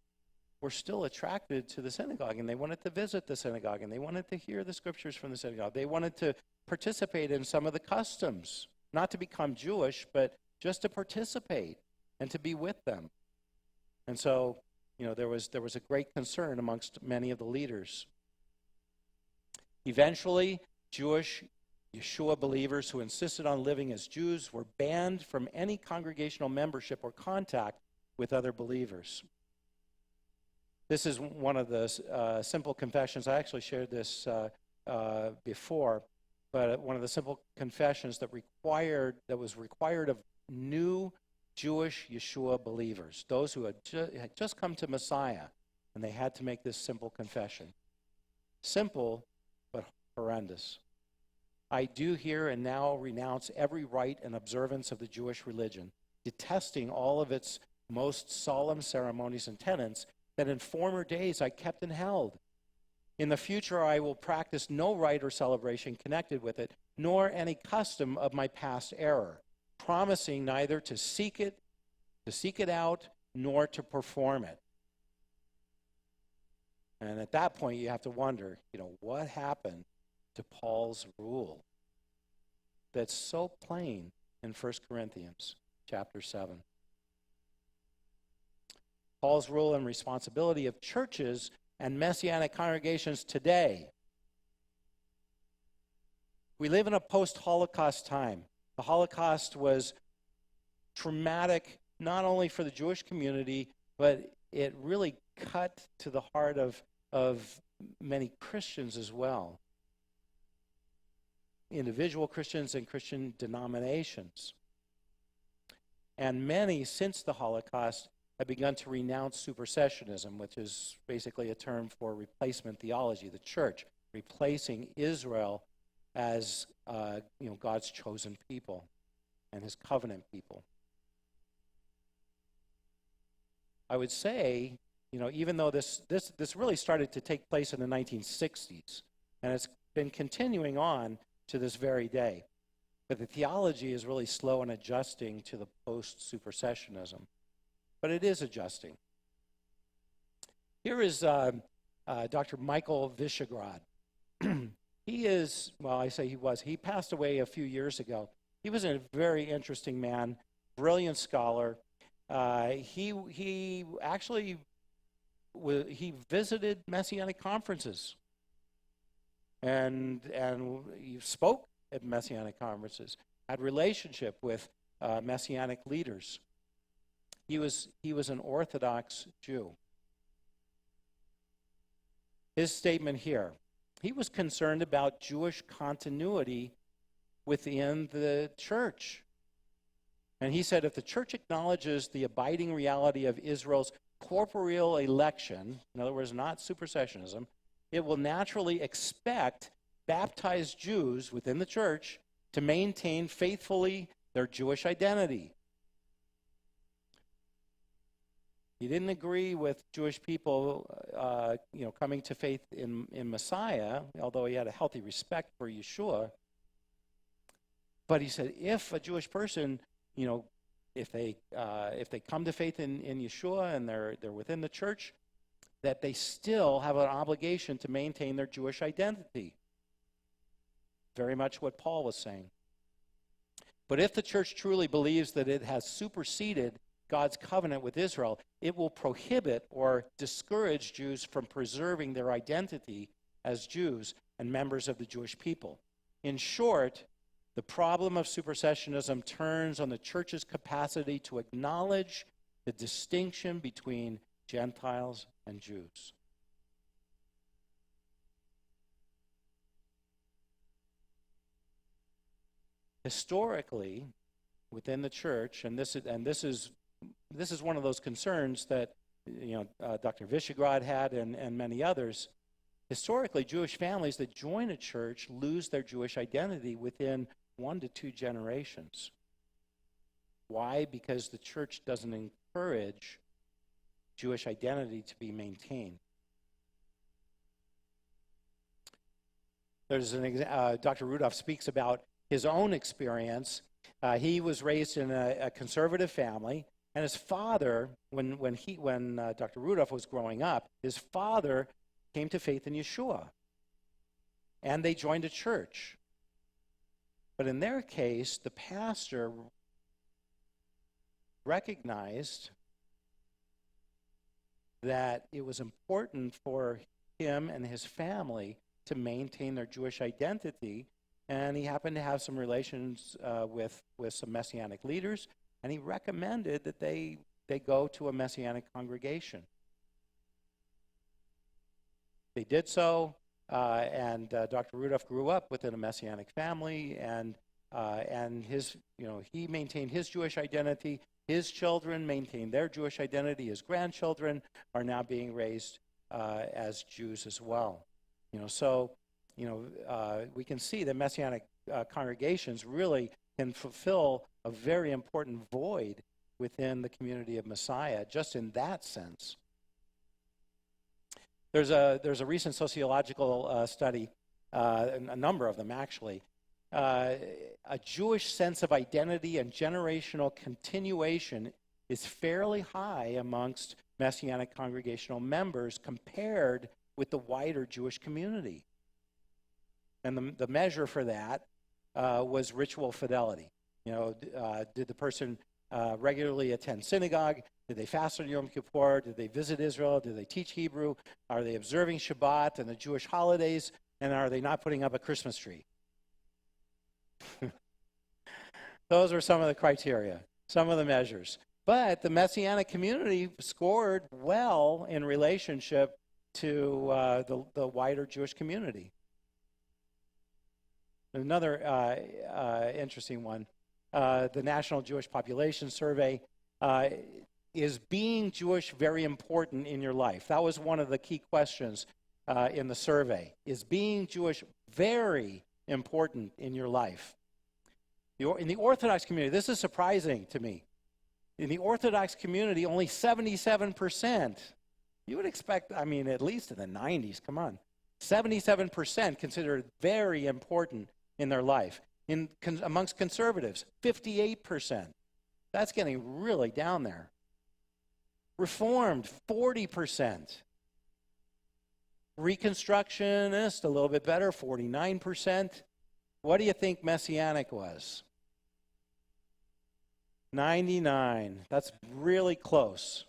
were still attracted to the synagogue, and they wanted to visit the synagogue, and they wanted to hear the scriptures from the synagogue. They wanted to participate in some of the customs, not to become Jewish, but just to participate and to be with them. And so, there was a great concern amongst many of the leaders. Eventually, Jewish Yeshua believers who insisted on living as Jews were banned from any congregational membership or contact with other believers. This is one of the simple confessions. I actually shared this before, but one of the simple confessions that was required of new Jewish Yeshua believers, those who had just come to Messiah, and they had to make this simple confession. Simple, but horrendous. I do here and now renounce every rite and observance of the Jewish religion, detesting all of its most solemn ceremonies and tenets that in former days I kept and held. In the future I will practice no rite or celebration connected with it, nor any custom of my past error, promising neither to seek it out, nor to perform it. And at that point you have to wonder, what happened to Paul's rule that's so plain in 1 Corinthians chapter 7. Paul's rule and responsibility of churches and messianic congregations today. We live in a post-Holocaust time. The Holocaust was traumatic not only for the Jewish community, but it really cut to the heart of many Christians as well. Individual Christians and Christian denominations. And many, since the Holocaust, have begun to renounce supersessionism, which is basically a term for replacement theology, the church replacing Israel as God's chosen people and his covenant people. I would say even though this really started to take place in the 1960s, and it's been continuing on to this very day. But the theology is really slow in adjusting to the post-supersessionism. But it is adjusting. Here is Dr. Michael Visegrad. He passed away a few years ago. He was a very interesting man, brilliant scholar. He actually visited Messianic conferences and he spoke at Messianic conferences, had relationship with Messianic leaders. He was an Orthodox Jew. His statement here, he was concerned about Jewish continuity within the church. And he said, if the church acknowledges the abiding reality of Israel's corporeal election, in other words, not supersessionism, it will naturally expect baptized Jews within the church to maintain faithfully their Jewish identity. He didn't agree with Jewish people, coming to faith in Messiah, although he had a healthy respect for Yeshua. But he said, if a Jewish person, if they come to faith in Yeshua and they're within the church, that they still have an obligation to maintain their Jewish identity. Very much what Paul was saying. But if the church truly believes that it has superseded God's covenant with Israel, it will prohibit or discourage Jews from preserving their identity as Jews and members of the Jewish people. In short, the problem of supersessionism turns on the church's capacity to acknowledge the distinction between Gentiles and Jews. Historically, within the church, and this is one of those concerns that Dr. Visegrad had and many others. Historically, Jewish families that join a church lose their Jewish identity within 1 to 2 generations. Why? Because the church doesn't encourage Jewish identity to be maintained. Dr. Rudolph speaks about his own experience. He was raised in a conservative family, and his father, when Dr. Rudolph was growing up, his father came to faith in Yeshua, and they joined a church. But in their case, the pastor recognized that it was important for him and his family to maintain their Jewish identity, and he happened to have some relations with some Messianic leaders, and he recommended that they go to a Messianic congregation. They did so, and Dr. Rudolph grew up within a Messianic family, and he maintained his Jewish identity. His children maintained their Jewish identity. His grandchildren are now being raised as Jews as well. We can see that Messianic congregations really can fulfill a very important void within the community of Messiah, just in that sense. There's a recent sociological study, a number of them actually. A Jewish sense of identity and generational continuation is fairly high amongst Messianic congregational members compared with the wider Jewish community. And the measure for that was ritual fidelity. Did the person regularly attend synagogue? Did they fast on Yom Kippur? Did they visit Israel? Did they teach Hebrew? Are they observing Shabbat and the Jewish holidays? And are they not putting up a Christmas tree? Those are some of the criteria, some of the measures. But the Messianic community scored well in relationship to the wider Jewish community. Another interesting one, the National Jewish Population Survey, is being Jewish very important in your life? That was one of the key questions in the survey. Is being Jewish very important in your life? In the Orthodox community, this is surprising to me. In the Orthodox community, only 77% You would expect, at least in the 90s, come on. 77% consider it very important in their life. Amongst conservatives, 58%. That's getting really down there. Reformed, 40%. Reconstructionist, a little bit better, 49%. What do you think Messianic was? 99. That's really close.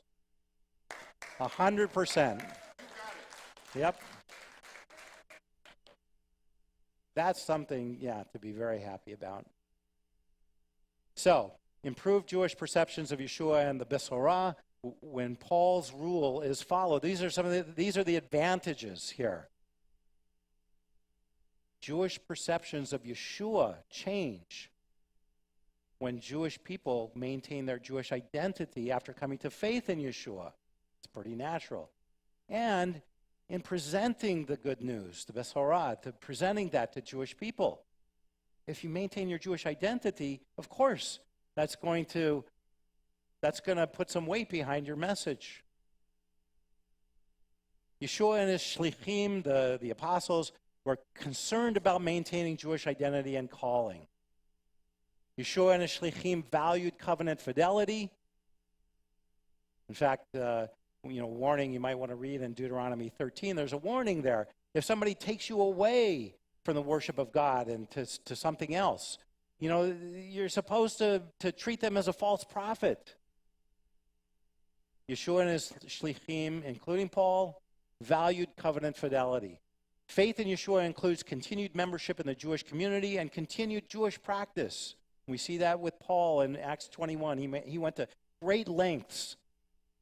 100%. Yep. That's something, to be very happy about. So, improved Jewish perceptions of Yeshua and the Besorah when Paul's rule is followed. These are the advantages here. Jewish perceptions of Yeshua change when Jewish people maintain their Jewish identity after coming to faith in Yeshua. It's pretty natural. And in presenting the good news, the Besorah, to presenting that to Jewish people. If you maintain your Jewish identity, of course, that's going to put some weight behind your message. Yeshua and his shlichim, the apostles, were concerned about maintaining Jewish identity and calling. Yeshua and his shlichim valued covenant fidelity. In fact, warning you might want to read in Deuteronomy 13. There's a warning there. If somebody takes you away from the worship of God and to something else, you're supposed to treat them as a false prophet. Yeshua and his shlichim, including Paul, valued covenant fidelity. Faith in Yeshua includes continued membership in the Jewish community and continued Jewish practice. We see that with Paul in Acts 21. He went to great lengths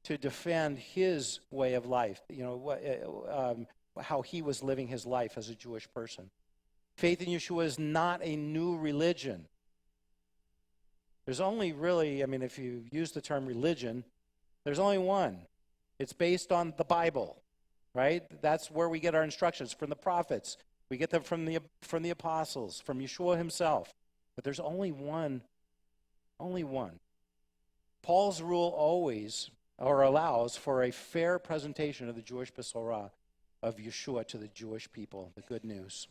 to defend his way of life, how he was living his life as a Jewish person. Faith in Yeshua is not a new religion. There's only really, if you use the term religion, there's only one. It's based on the Bible, right? That's where we get our instructions from the prophets. We get them from the apostles, from Yeshua himself. But there's only one. Only one. Paul's rule always allows for a fair presentation of the Jewish Besorah of Yeshua to the Jewish people, the good news.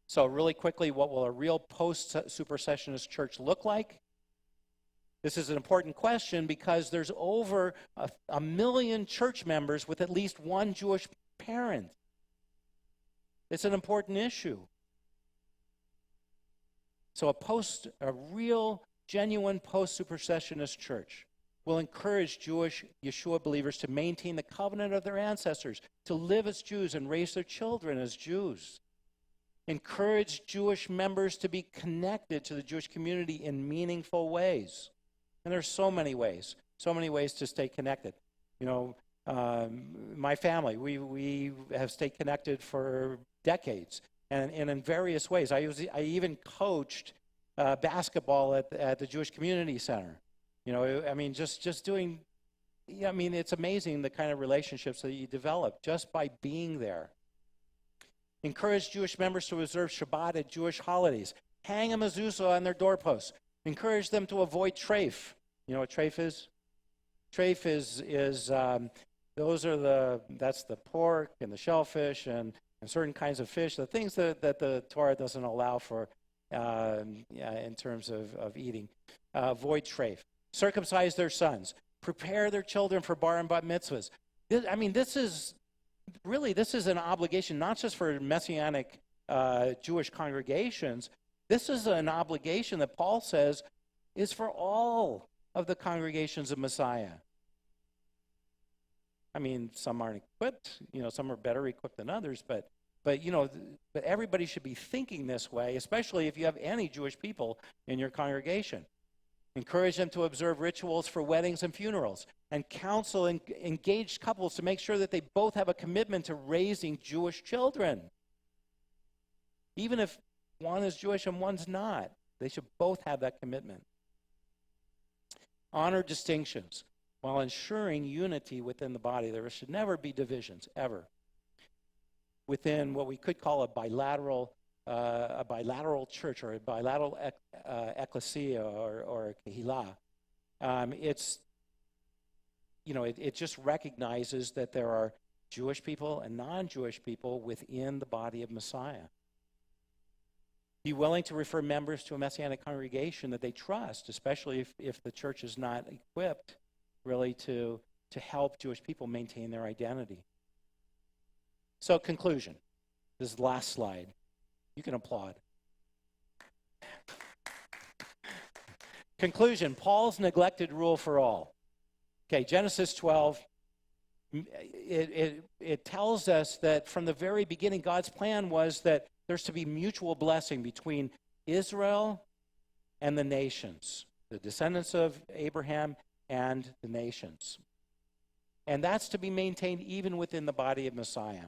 So really quickly, what will a real post-supersessionist church look like? This is an important question because there's over a million church members with at least one Jewish parent. It's an important issue. So a real, genuine post-supersessionist church will encourage Jewish Yeshua believers to maintain the covenant of their ancestors, to live as Jews and raise their children as Jews. Encourage Jewish members to be connected to the Jewish community in meaningful ways. And there's so many ways to stay connected. My family, we have stayed connected for decades, and in various ways. I even coached basketball at the Jewish Community Center. Just doing, it's amazing the kind of relationships that you develop just by being there. Encourage Jewish members to observe Shabbat at Jewish holidays. Hang a mezuzah on their doorposts. Encourage them to avoid treif. You know what treif is? Treif is that's the pork and the shellfish and certain kinds of fish, the things that the Torah doesn't allow for in terms of eating. Avoid treif. Circumcise their sons. Prepare their children for bar and bat mitzvahs. This is an obligation not just for Messianic Jewish congregations. This is an obligation that Paul says is for all of the congregations of Messiah. Some aren't equipped, some are better equipped than others, but everybody should be thinking this way, especially if you have any Jewish people in your congregation. Encourage them to observe rituals for weddings and funerals, and counsel engaged couples to make sure that they both have a commitment to raising Jewish children. Even if one is Jewish and one's not, they should both have that commitment. Honor distinctions while ensuring unity within the body. There should never be divisions, ever. Within what we could call a bilateral church or a bilateral ecclesia or a kehillah, it just recognizes that there are Jewish people and non-Jewish people within the body of Messiah. Be willing to refer members to a Messianic congregation that they trust, especially if the church is not equipped really to help Jewish people maintain their identity. So, conclusion. This is the last slide. You can applaud. Conclusion, Paul's neglected rule for all. Okay, Genesis 12, it tells us that from the very beginning, God's plan was that there's to be mutual blessing between Israel and the nations, the descendants of Abraham and the nations. And that's to be maintained even within the body of Messiah.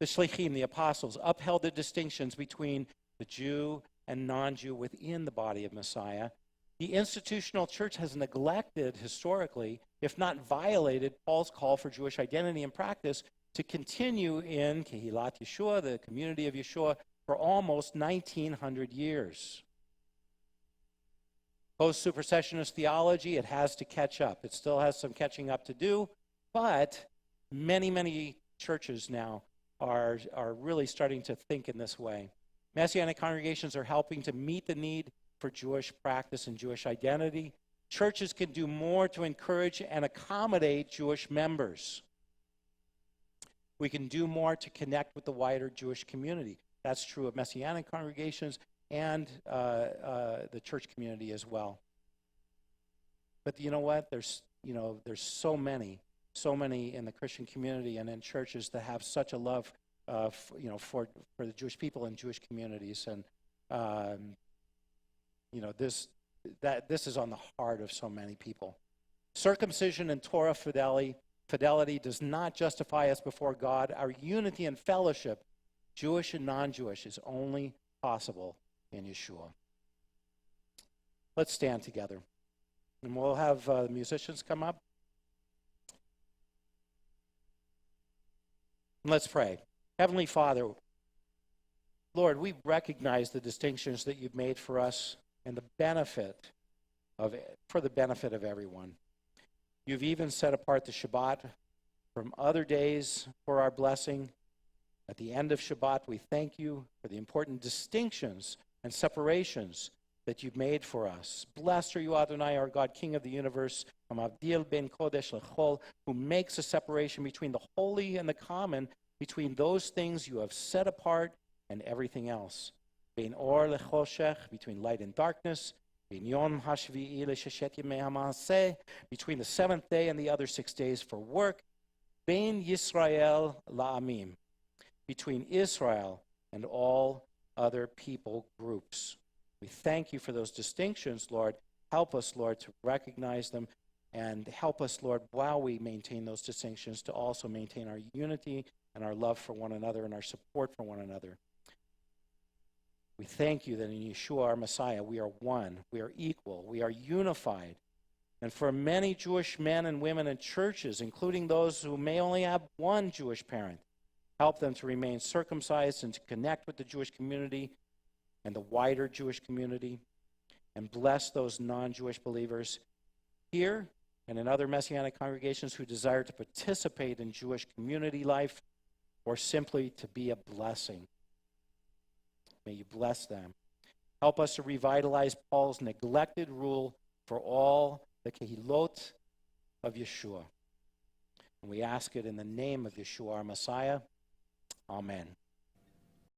The shlichim, the apostles, upheld the distinctions between the Jew and non-Jew within the body of Messiah. The institutional church has neglected historically, if not violated, Paul's call for Jewish identity and practice to continue in Kehilat Yeshua, the community of Yeshua, for almost 1,900 years. Post-supersessionist theology, it has to catch up. It still has some catching up to do, but many, many churches now are really starting to think in this way. Messianic congregations are helping to meet the need for Jewish practice and Jewish identity. Churches can do more to encourage and accommodate Jewish members. We can do more to connect with the wider Jewish community. That's true of Messianic congregations and the church community as well. But you know what? There's so many in the Christian community and in churches that have such a love, for the Jewish people and Jewish communities, and this is on the heart of so many people. Circumcision and Torah fidelity does not justify us before God. Our unity and fellowship, Jewish and non-Jewish, is only possible in Yeshua. Let's stand together, and we'll have the musicians come up. And let's pray. Heavenly Father, Lord, we recognize the distinctions that you've made for us and for the benefit of everyone. You've even set apart the Shabbat from other days for our blessing. At the end of Shabbat, we thank you for the important distinctions and separations that you've made for us. Blessed are you, Adonai, our God, King of the universe, Hamavdil ben Kodesh lechol, who makes a separation between the holy and the common, between those things you have set apart and everything else. Ben or lechoshech, between light and darkness. Ben yom hashvi'i lesheshet yemei ha'maaseh, between the seventh day and the other 6 days for work. Ben Yisrael la'amim, between Israel and all other people groups. We thank you for those distinctions, Lord. Help us, Lord, to recognize them, and help us, Lord, while we maintain those distinctions, to also maintain our unity and our love for one another and our support for one another. We thank you that in Yeshua, our Messiah, we are one, we are equal, we are unified. And for many Jewish men and women in churches, including those who may only have one Jewish parent, help them to remain circumcised and to connect with the Jewish community and the wider Jewish community, and bless those non-Jewish believers here and in other Messianic congregations who desire to participate in Jewish community life or simply to be a blessing. May you bless them. Help us to revitalize Paul's neglected rule for all the kehilot of Yeshua. And we ask it in the name of Yeshua, our Messiah. Amen.